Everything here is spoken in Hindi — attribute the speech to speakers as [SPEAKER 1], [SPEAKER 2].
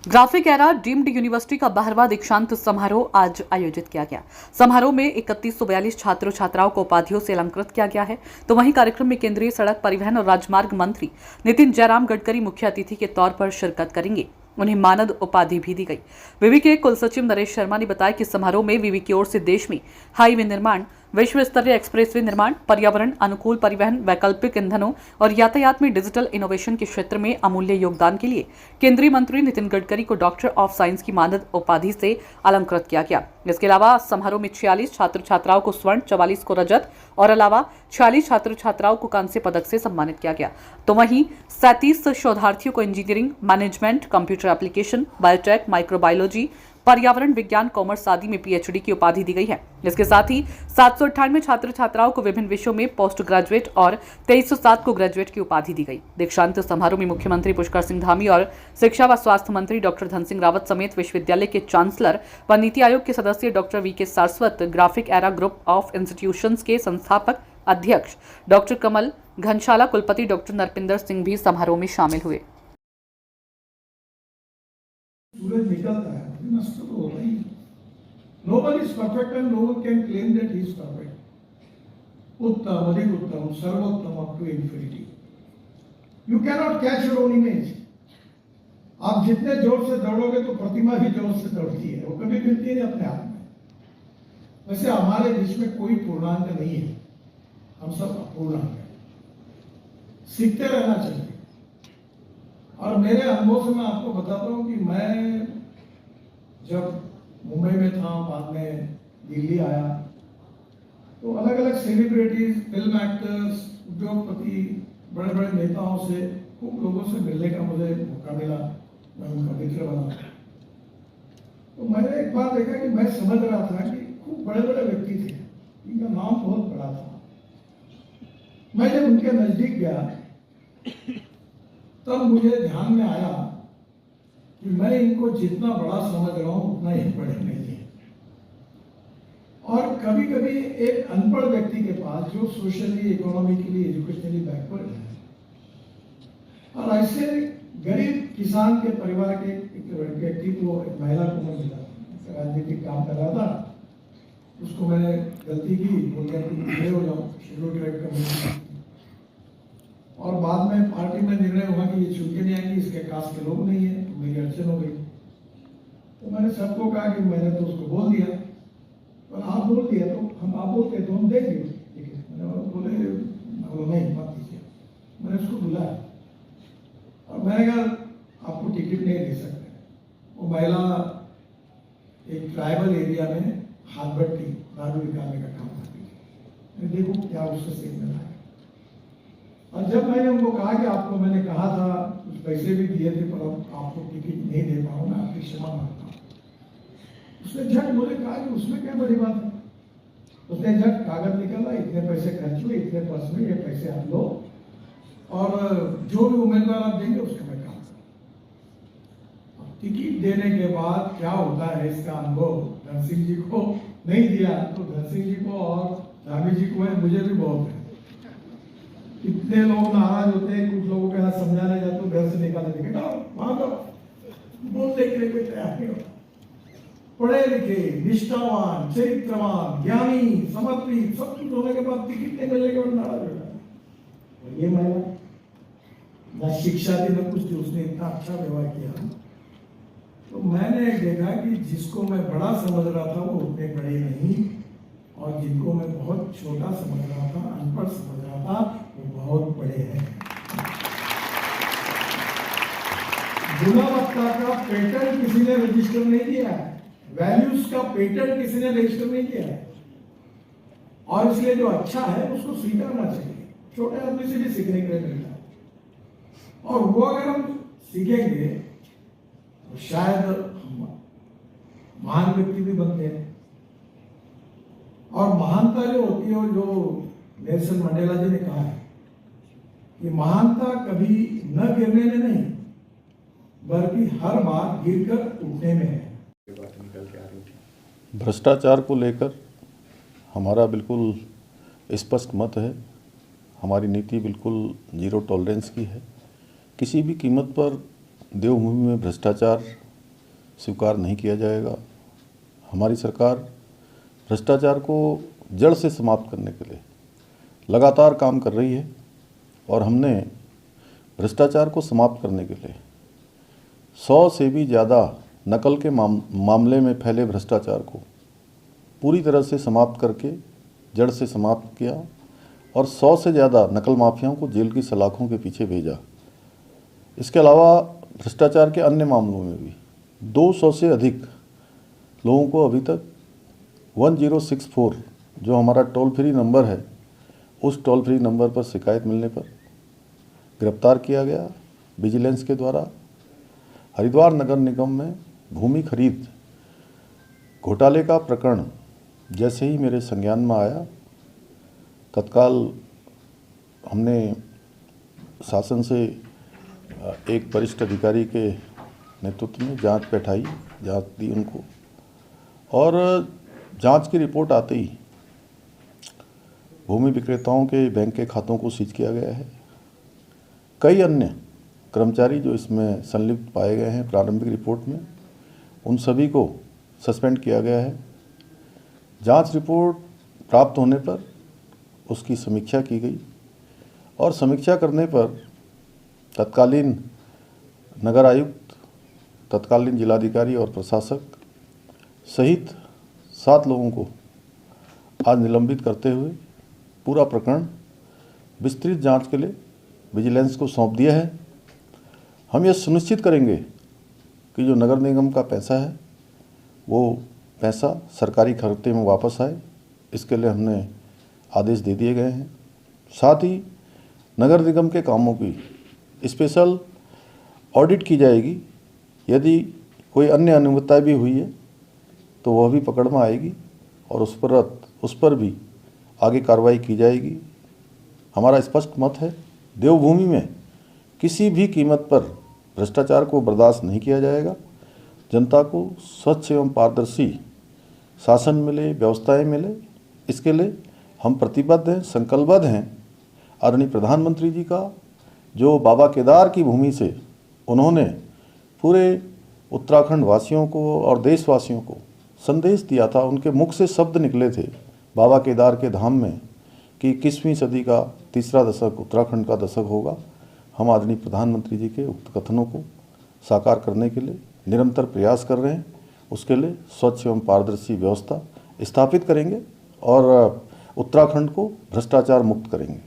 [SPEAKER 1] ग्राफिक एरा डीम्ड यूनिवर्सिटी का 12वां दीक्षांत समारोह आज आयोजित किया गया। समारोह में 3142 छात्रों छात्राओं को उपाधियों से अलंकृत किया गया है। तो वहीं कार्यक्रम में केंद्रीय सड़क परिवहन और राजमार्ग मंत्री नितिन जयराम गडकरी मुख्य अतिथि के तौर पर शिरकत करेंगे। उन्हें मानद उपाधि भी दी गई। विवि के कुलसचिव नरेश शर्मा ने बताया कि समारोह में विवि की ओर से देश में हाईवे निर्माण, विश्व स्तरीय एक्सप्रेसवे निर्माण, पर्यावरण अनुकूल परिवहन, वैकल्पिक ईंधनों और यातायात में डिजिटल इनोवेशन के क्षेत्र में अमूल्य योगदान के लिए केंद्रीय मंत्री नितिन गडकरी को डॉक्टर ऑफ साइंस की मानद उपाधि से अलंकृत किया गया। इसके अलावा समारोह में 46 छात्र छात्राओं को स्वर्ण, 44 को रजत और अलावा 46 छात्र छात्राओं को कांस्य पदक से सम्मानित किया गया। तो वहीं 37 शोधार्थियों को engineering, management, computer application, biotech, microbiology, पर्यावरण विज्ञान, कॉमर्स आदि में पीएचडी की उपाधि दी गई है। इसके साथ ही 798 छात्र छात्राओं को विभिन्न विषयों में पोस्ट ग्रेजुएट और 2307 को ग्रेजुएट की उपाधि दी गई। दीक्षांत समारोह में मुख्यमंत्री पुष्कर सिंह धामी और शिक्षा व स्वास्थ्य मंत्री डॉक्टर धन सिंह रावत समेत विश्वविद्यालय के चांसलर व नीति आयोग के सदस्य doctor V K Saraswat, Graphic Era Group of Institutions के संस्थापक अध्यक्ष डॉक्टर कमल घनशाला, कुलपति डॉक्टर नरपिंदर सिंह भी समारोह में शामिल हुए।
[SPEAKER 2] सूरज निकलता है, नष्ट तो होता ही। Nobody is perfect and no one can claim that he is perfect. उत्तम, अधिक उत्तम, सर्वोत्तम up to infinity. You cannot catch your own image. आप जितने जोर से दौड़ोगे तो प्रतिमा भी जोर से दौड़ती है, वो कभी मिलती नहीं अपने आप में। वैसे हमारे बीच में कोई पूर्णांक नहीं है, हम सब अपूर्णांक हैं। सीखते रहना चाहिए। और मेरे अनुभव से मैं आपको बताता हूँ कि मैं जब मुंबई में था, बाद में दिल्ली आया, तो अलग अलग सेलिब्रिटीज, फिल्म एक्टर्स, उद्योगपति, बड़े बड़े नेताओं से, खूब लोगों से मिलने का मुझे मौका मिला। मैं उनका मित्र बना। तो मैंने एक बार देखा कि मैं समझ रहा था कि खूब बड़े बड़े व्यक्ति थे, इनका नाम बहुत बड़ा था। मैं जब उनके नजदीक गया तब मुझे ध्यान में आया कि मैं इनको जितना बड़ा समझ रहा हूं उतना ही बड़े नहीं है। और कभी कभी एक अनपढ़ व्यक्ति के पास, जो सोशली, इकोनॉमिकली, एजुकेशनली बैकवर्ड है, और ऐसे गरीब किसान के परिवार के एक व्यक्ति को, एक महिला को मैं मिला, राजनीतिक काम कर रहा था। उसको मैंने गलती की, बोल दिया कि खड़े हो जाओ, शेड्यूल ट्राइब कम्युनिटी। और बाद में पार्टी में निर्णय हुआ कि ये चुन के नहीं आएंगे, इसके कास्ट के लोग नहीं है, तो मेरी अड़चन हो गई। तो मैंने सबको कहा कि मैंने तो उसको बोल दिया, पर आप बोल दिया तो हम, आप बोलते तो हम देख लेंगे, ठीक है। मैंने बोले नहीं, मत कीजिए। मैंने उसको बुलाया और मैंने कहा आपको टिकट नहीं दे सकते। वो महिला एक ट्राइबल एरिया में हाथ भट्टी, दारू निकालने का काम करती थी। देखो क्या उसका सिग्नल है। और जब मैंने उनको कहा कि आपको मैंने कहा था, कुछ पैसे भी दिए थे, पर आपको टिकट नहीं दे पाऊँ, मैं आपकी क्षमा मांगता हूँ। उसने झट मुझे कहा कि उसमें क्या बड़ी बात है। उसने झट कागज निकाला, इतने पैसे खर्च हुए, इतने पर्स में, ये पैसे आप लो और जो भी उम्मीदवार आप देंगे उसका मैं काम करूँ। टिकट देने के बाद क्या होता है, इसका अनुभव धन सिंह जी को नहीं दिया तो धन सिंह जी को और धामी जी को है, मुझे भी बहुत है। कितने लोग नाराज होते हैं, कुछ लोगों के हाथ समझाने जाते हो, घर से निकालने देंगे, वहां तो बोलने के लिए कोई तैयार नहीं होता। पढ़े लिखे, निष्ठावान, चरित्रवान, ज्ञानी, समर्पित, सब कुछ होने के बाद टिकट नहीं मिलने के बाद नाराज हो जाता। ये महिला न शिक्षा थी न कुछ थी, उसने इतना अच्छा व्यवहार किया। तो मैंने देखा कि जिसको मैं बड़ा समझ रहा था वो उतने बड़े नहीं, और जिनको मैं बहुत छोटा समझ रहा था, अनपढ़ समझ रहा था, वो बहुत बड़े हैं। गुणवत्ता का पेटेंट किसी ने रजिस्टर नहीं किया है, वैल्यूज का पेटेंट किसी ने रजिस्टर नहीं किया है, और इसलिए जो अच्छा है उसको स्वीकारना चाहिए। छोटे आदमी से भी सीखने के लिए मिलता है, और वो अगर हम सीखेंगे तो शायद हम महान व्यक्ति भी बनते हैं। और महानता जो होती है, जो नेल्सन मंडेला जी ने कहा है कि महानता कभी न गिरने में नहीं, बल्कि हर बार गिरकर उठने में है।
[SPEAKER 3] भ्रष्टाचार को लेकर हमारा बिल्कुल स्पष्ट मत है। हमारी नीति बिल्कुल जीरो टॉलरेंस की है। किसी भी कीमत पर देवभूमि में भ्रष्टाचार स्वीकार नहीं किया जाएगा। हमारी सरकार भ्रष्टाचार को जड़ से समाप्त करने के लिए लगातार काम कर रही है और हमने भ्रष्टाचार को समाप्त करने के लिए 100 से भी ज़्यादा नकल के मामले में फैले भ्रष्टाचार को पूरी तरह से समाप्त करके जड़ से समाप्त किया और 100 से ज़्यादा नकल माफियाओं को जेल की सलाखों के पीछे भेजा। इसके अलावा भ्रष्टाचार के अन्य मामलों में भी 200 से अधिक लोगों को अभी तक 1064 जो हमारा टोल फ्री नंबर है, उस टोल फ्री नंबर पर शिकायत मिलने पर गिरफ्तार किया गया। विजिलेंस के द्वारा हरिद्वार नगर निगम में भूमि खरीद घोटाले का प्रकरण जैसे ही मेरे संज्ञान में आया, तत्काल हमने शासन से एक वरिष्ठ अधिकारी के नेतृत्व में जांच बैठाई, जांच दी उनको और जांच की रिपोर्ट आते ही भूमि विक्रेताओं के बैंक के खातों को सीज किया गया है। कई अन्य कर्मचारी जो इसमें संलिप्त पाए गए हैं प्रारंभिक रिपोर्ट में, उन सभी को सस्पेंड किया गया है। जांच रिपोर्ट प्राप्त होने पर उसकी समीक्षा की गई और समीक्षा करने पर तत्कालीन नगर आयुक्त, तत्कालीन जिलाधिकारी और प्रशासक सहित 7 लोगों को आज निलंबित करते हुए पूरा प्रकरण विस्तृत जांच के लिए विजिलेंस को सौंप दिया है। हम यह सुनिश्चित करेंगे कि जो नगर निगम का पैसा है वो पैसा सरकारी खाते में वापस आए, इसके लिए हमने आदेश दे दिए गए हैं। साथ ही नगर निगम के कामों की स्पेशल ऑडिट की जाएगी। यदि कोई अन्य अनियमितता भी हुई है तो वह भी पकड़ में आएगी और उस पर भी आगे कार्रवाई की जाएगी। हमारा स्पष्ट मत है, देवभूमि में किसी भी कीमत पर भ्रष्टाचार को बर्दाश्त नहीं किया जाएगा। जनता को स्वच्छ एवं पारदर्शी शासन मिले, व्यवस्थाएं मिले, इसके लिए हम प्रतिबद्ध हैं, संकल्पबद्ध हैं। आदरणीय प्रधानमंत्री जी का जो बाबा केदार की भूमि से उन्होंने पूरे उत्तराखंड वासियों को और देशवासियों को संदेश दिया था, उनके मुख से शब्द निकले थे बाबा केदार के धाम में कि 21वीं सदी का तीसरा दशक उत्तराखंड का दशक होगा। हम आदरणीय प्रधानमंत्री जी के उक्त कथनों को साकार करने के लिए निरंतर प्रयास कर रहे हैं। उसके लिए स्वच्छ एवं पारदर्शी व्यवस्था स्थापित करेंगे और उत्तराखंड को भ्रष्टाचार मुक्त करेंगे।